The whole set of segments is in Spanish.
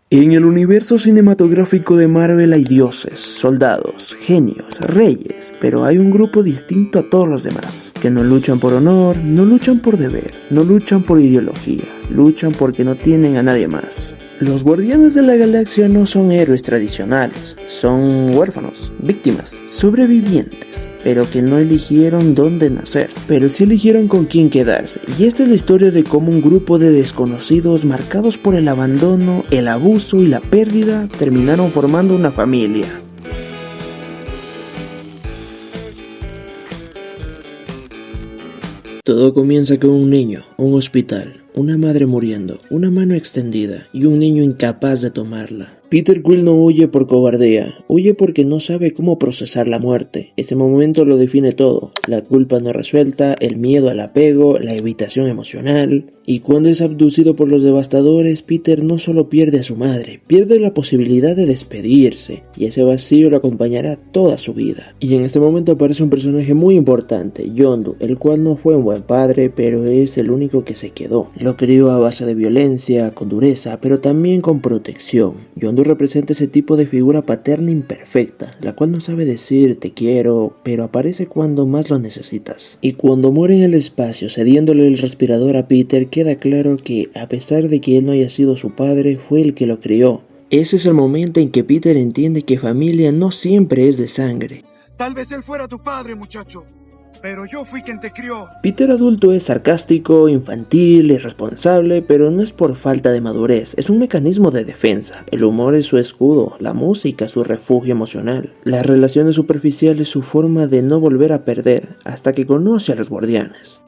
En el universo cinematográfico de Marvel hay dioses, soldados, genios, reyes, pero hay un grupo distinto a todos los demás, que no luchan por honor, no luchan por deber, no luchan por ideología, luchan porque no tienen a nadie más. Los Guardianes de la Galaxia no son héroes tradicionales, son huérfanos, víctimas, sobrevivientes, pero que no eligieron dónde nacer, pero sí eligieron con quién quedarse. Y esta es la historia de cómo un grupo de desconocidos marcados por el abandono, el abuso y la pérdida terminaron formando una familia. Todo comienza con un niño, un hospital, una madre muriendo, una mano extendida y un niño incapaz de tomarla. Peter Quill no huye por cobardía, huye porque no sabe cómo procesar la muerte. Ese momento lo define todo, la culpa no resuelta, el miedo al apego, la evitación emocional. Y cuando es abducido por los devastadores, Peter no solo pierde a su madre, pierde la posibilidad de despedirse, y ese vacío lo acompañará toda su vida. Y en este momento aparece un personaje muy importante, Yondu, el cual no fue un buen padre, pero es el único que se quedó. Lo crió a base de violencia, con dureza, pero también con protección. Yondu representa ese tipo de figura paterna imperfecta, la cual no sabe decir te quiero, pero aparece cuando más lo necesitas. Y cuando muere en el espacio, cediéndole el respirador a Peter, queda claro que, a pesar de que él no haya sido su padre, fue el que lo crió. Ese es el momento en que Peter entiende que familia no siempre es de sangre. Tal vez él fuera tu padre, muchacho, pero yo fui quien te crió. Peter adulto es sarcástico, infantil, irresponsable, pero no es por falta de madurez, es un mecanismo de defensa. El humor es su escudo, la música su refugio emocional. Las relaciones superficiales su forma de no volver a perder, hasta que conoce a los Guardianes.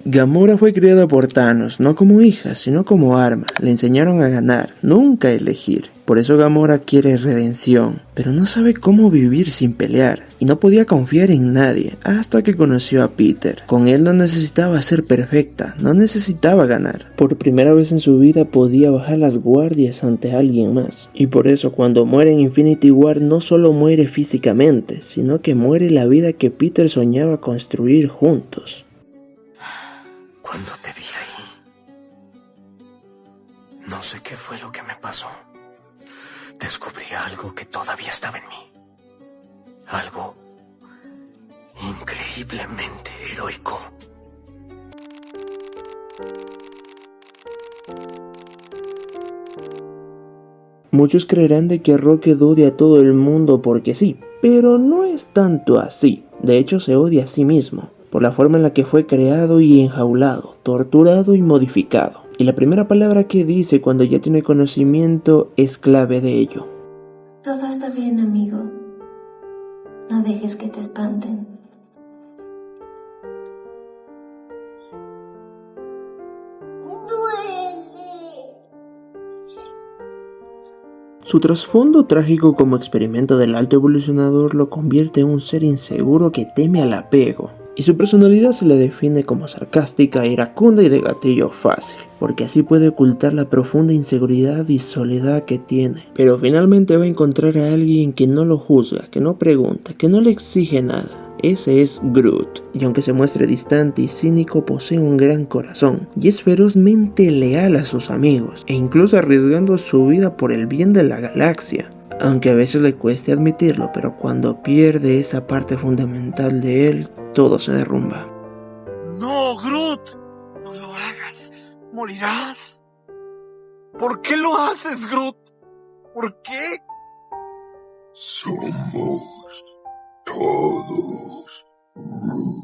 Gamora fue criada por Thanos, no como hija, sino como arma. Le enseñaron a ganar, nunca a elegir. Por eso Gamora quiere redención, pero no sabe cómo vivir sin pelear, y no podía confiar en nadie, hasta que conoció a Peter. Con él no necesitaba ser perfecta, no necesitaba ganar. Por primera vez en su vida podía bajar las guardias ante alguien más. Y por eso cuando muere en Infinity War no solo muere físicamente, sino que muere la vida que Peter soñaba construir juntos. Cuando te vi ahí, no sé qué fue lo que me pasó. Descubrí algo que todavía estaba en mí. Algo increíblemente heroico. Muchos creerán de que Rocket odia a todo el mundo porque sí, pero no es tanto así. De hecho, se odia a sí mismo, por la forma en la que fue creado y enjaulado, torturado y modificado. Y la primera palabra que dice cuando ya tiene conocimiento es clave de ello. Todo está bien, amigo. No dejes que te espanten. Su trasfondo trágico como experimento del alto evolucionador lo convierte en un ser inseguro que teme al apego. Y su personalidad se le define como sarcástica, iracunda y de gatillo fácil, porque así puede ocultar la profunda inseguridad y soledad que tiene. Pero finalmente va a encontrar a alguien que no lo juzga, que no pregunta, que no le exige nada. Ese es Groot, y aunque se muestre distante y cínico, posee un gran corazón, y es ferozmente leal a sus amigos, e incluso arriesgando su vida por el bien de la galaxia. Aunque a veces le cueste admitirlo, pero cuando pierde esa parte fundamental de él, todo se derrumba. ¡No, Groot! ¡No lo hagas! ¡Morirás! ¿Por qué lo haces, Groot? ¿Por qué? Somos todos Groot.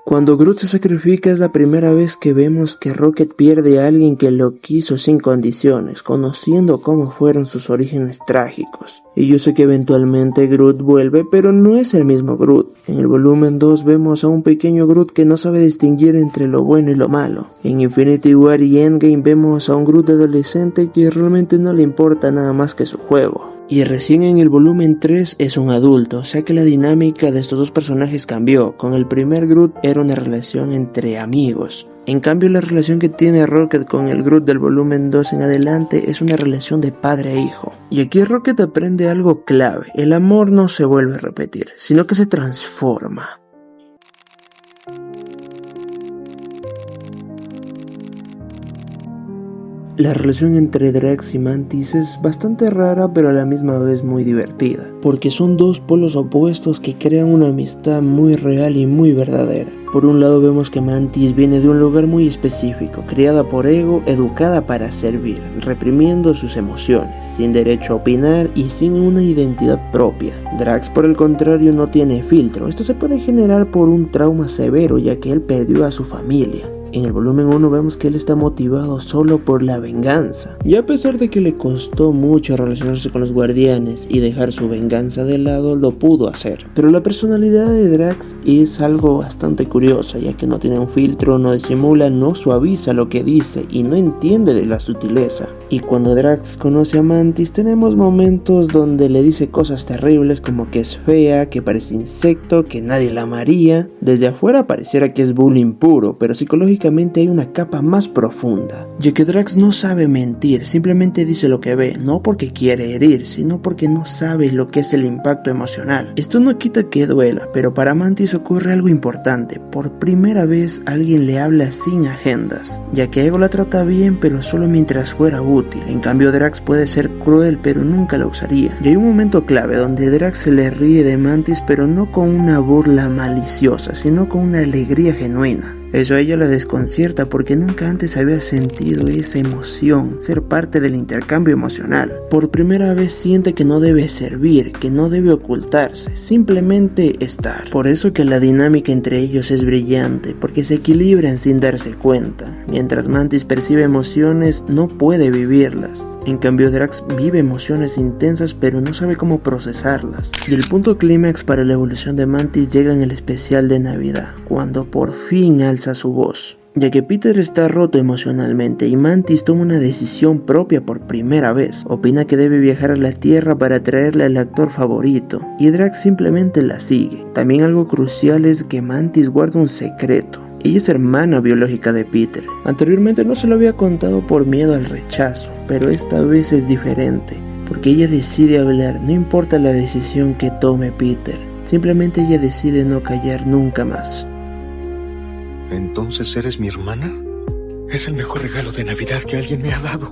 Cuando Groot se sacrifica es la primera vez que vemos que Rocket pierde a alguien que lo quiso sin condiciones, conociendo cómo fueron sus orígenes trágicos. Y yo sé que eventualmente Groot vuelve, pero no es el mismo Groot. En el volumen 2 vemos a un pequeño Groot que no sabe distinguir entre lo bueno y lo malo. En Infinity War y Endgame vemos a un Groot adolescente que realmente no le importa nada más que su juego. Y recién en el volumen 3 es un adulto, o sea que la dinámica de estos dos personajes cambió. Con el primer Groot era una relación entre amigos. En cambio la relación que tiene Rocket con el Groot del volumen 2 en adelante es una relación de padre a hijo. Y aquí Rocket aprende algo clave, el amor no se vuelve a repetir, sino que se transforma. La relación entre Drax y Mantis es bastante rara, pero a la misma vez muy divertida, porque son dos polos opuestos que crean una amistad muy real y muy verdadera. Por un lado vemos que Mantis viene de un lugar muy específico, criada por Ego, educada para servir, reprimiendo sus emociones, sin derecho a opinar y sin una identidad propia. Drax, por el contrario, no tiene filtro. Esto se puede generar por un trauma severo, ya que él perdió a su familia. En el volumen 1 vemos que él está motivado solo por la venganza, y a pesar de que le costó mucho relacionarse con los guardianes y dejar su venganza de lado, lo pudo hacer. Pero la personalidad de Drax es algo bastante curiosa, ya que no tiene un filtro, no disimula, no suaviza lo que dice y no entiende de la sutileza. Y cuando Drax conoce a Mantis, tenemos momentos donde le dice cosas terribles como que es fea, que parece insecto, que nadie la amaría. Desde afuera pareciera que es bullying puro, pero psicológicamente hay una capa más profunda, ya que Drax no sabe mentir, simplemente dice lo que ve, no porque quiere herir, sino porque no sabe lo que es el impacto emocional. Esto no quita que duela, pero para Mantis ocurre algo importante. Por primera vez alguien le habla sin agendas, ya que Ego la trata bien, pero solo mientras fuera útil. En cambio Drax puede ser cruel, pero nunca la usaría. Y hay un momento clave donde Drax se le ríe de Mantis, pero no con una burla maliciosa, sino con una alegría genuina. Eso a ella la desconcierta porque nunca antes había sentido esa emoción, ser parte del intercambio emocional. Por primera vez siente que no debe servir, que no debe ocultarse, simplemente estar. Por eso que la dinámica entre ellos es brillante, porque se equilibran sin darse cuenta. Mientras Mantis percibe emociones, no puede vivirlas. En cambio Drax vive emociones intensas pero no sabe cómo procesarlas. Y el punto clímax para la evolución de Mantis llega en el especial de Navidad, cuando por fin alza su voz. Ya que Peter está roto emocionalmente y Mantis toma una decisión propia por primera vez. Opina que debe viajar a la Tierra para traerle al actor favorito, y Drax simplemente la sigue. También algo crucial es que Mantis guarda un secreto. Ella es hermana biológica de Peter. Anteriormente no se lo había contado por miedo al rechazo, pero esta vez es diferente, porque ella decide hablar, no importa la decisión que tome Peter. Simplemente ella decide no callar nunca más. ¿Entonces eres mi hermana? Es el mejor regalo de Navidad que alguien me ha dado.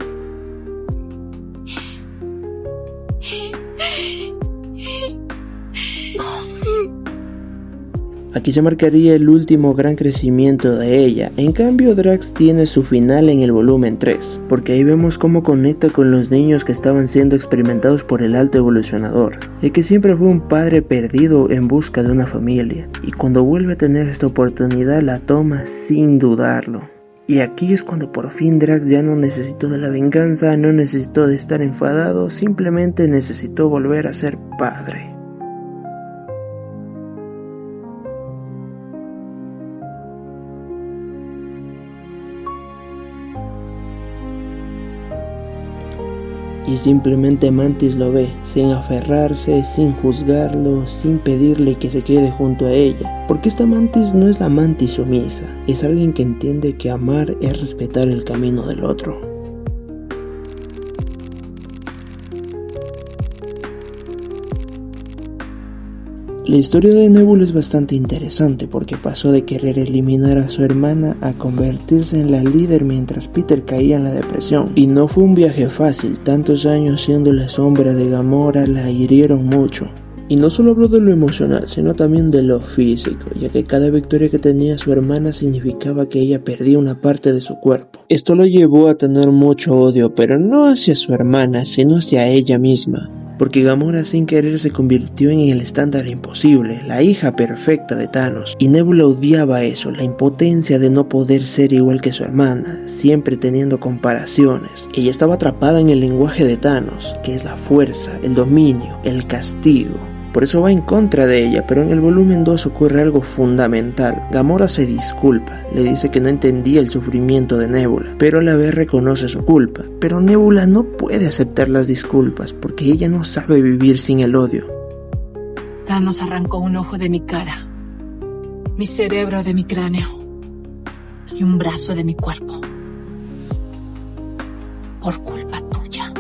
Aquí se marcaría el último gran crecimiento de ella. En cambio Drax tiene su final en el volumen 3, porque ahí vemos cómo conecta con los niños que estaban siendo experimentados por el Alto Evolucionador, el que siempre fue un padre perdido en busca de una familia, y cuando vuelve a tener esta oportunidad la toma sin dudarlo. Y aquí es cuando por fin Drax ya no necesitó de la venganza, no necesitó de estar enfadado, simplemente necesitó volver a ser padre. Y simplemente Mantis lo ve, sin aferrarse, sin juzgarlo, sin pedirle que se quede junto a ella. Porque esta Mantis no es la Mantis sumisa, es alguien que entiende que amar es respetar el camino del otro. La historia de Nebula es bastante interesante porque pasó de querer eliminar a su hermana a convertirse en la líder mientras Peter caía en la depresión. Y no fue un viaje fácil, tantos años siendo la sombra de Gamora la hirieron mucho. Y no solo habló de lo emocional, sino también de lo físico, ya que cada victoria que tenía su hermana significaba que ella perdía una parte de su cuerpo. Esto lo llevó a tener mucho odio, pero no hacia su hermana, sino hacia ella misma. Porque Gamora sin querer se convirtió en el estándar imposible, la hija perfecta de Thanos. Y Nebula odiaba eso, la impotencia de no poder ser igual que su hermana, siempre teniendo comparaciones. Ella estaba atrapada en el lenguaje de Thanos, que es la fuerza, el dominio, el castigo. Por eso va en contra de ella, pero en el volumen 2 ocurre algo fundamental. Gamora se disculpa, le dice que no entendía el sufrimiento de Nebula, pero a la vez reconoce su culpa. Pero Nebula no puede aceptar las disculpas, porque ella no sabe vivir sin el odio. Thanos arrancó un ojo de mi cara, mi cerebro de mi cráneo y un brazo de mi cuerpo. Por culpa tuya.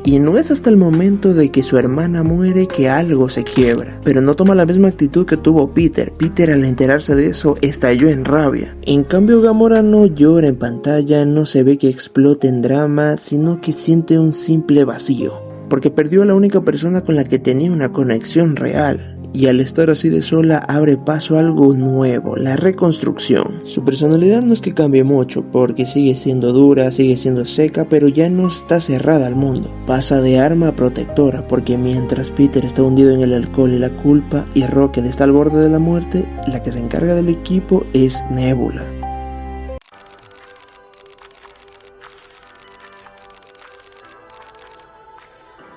Y no es hasta el momento de que su hermana muere que algo se quiebra, pero no toma la misma actitud que tuvo Peter. Peter, al enterarse de eso, estalló en rabia. En cambio, Gamora no llora en pantalla, no se ve que explote en drama, sino que siente un simple vacío, porque perdió a la única persona con la que tenía una conexión real. Y al estar así de sola abre paso a algo nuevo, la reconstrucción. Su personalidad no es que cambie mucho, porque sigue siendo dura, sigue siendo seca, pero ya no está cerrada al mundo. Pasa de arma a protectora, porque mientras Peter está hundido en el alcohol y la culpa, y Rocket está al borde de la muerte, la que se encarga del equipo es Nebula.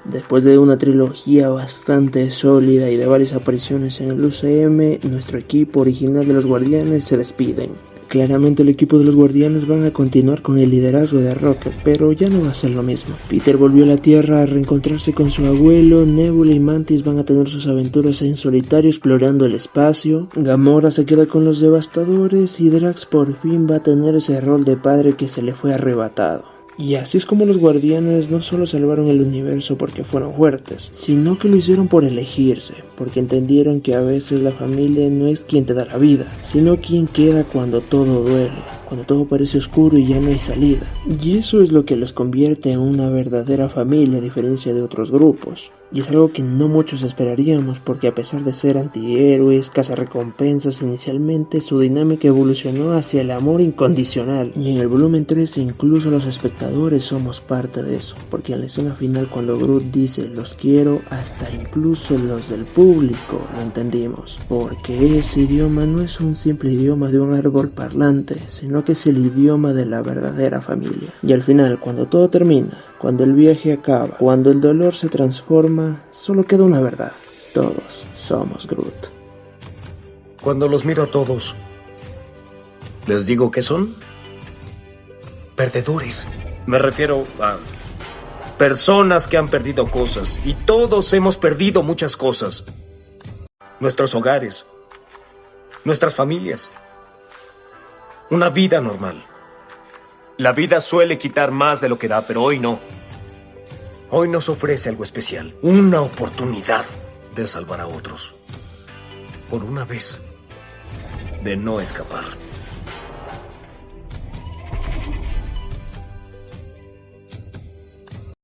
Después de una trilogía bastante sólida y de varias apariciones en el UCM, nuestro equipo original de los Guardianes se despiden. Claramente el equipo de los Guardianes van a continuar con el liderazgo de Rocket, pero ya no va a ser lo mismo. Peter volvió a la Tierra a reencontrarse con su abuelo, Nebula y Mantis van a tener sus aventuras en solitario explorando el espacio, Gamora se queda con los Devastadores y Drax por fin va a tener ese rol de padre que se le fue arrebatado. Y así es como los Guardianes no solo salvaron el universo porque fueron fuertes, sino que lo hicieron por elegirse, porque entendieron que a veces la familia no es quien te da la vida, sino quien queda cuando todo duele, cuando todo parece oscuro y ya no hay salida. Y eso es lo que los convierte en una verdadera familia a diferencia de otros grupos. Y es algo que no muchos esperaríamos, porque a pesar de ser antihéroes, cazarrecompensas inicialmente, su dinámica evolucionó hacia el amor incondicional. Y en el volumen 3 incluso los espectadores somos parte de eso, porque en la escena final cuando Groot dice los quiero, hasta incluso los del público lo entendimos, porque ese idioma no es un simple idioma de un árbol parlante, sino que es el idioma de la verdadera familia. Y al final, cuando todo termina, cuando el viaje acaba, cuando el dolor se transforma, solo queda una verdad: todos somos Groot. Cuando los miro a todos, les digo que son perdedores. Me refiero a personas que han perdido cosas, y todos hemos perdido muchas cosas. Nuestros hogares, nuestras familias, una vida normal. La vida suele quitar más de lo que da, pero hoy no. Hoy nos ofrece algo especial, una oportunidad de salvar a otros. Por una vez, de no escapar.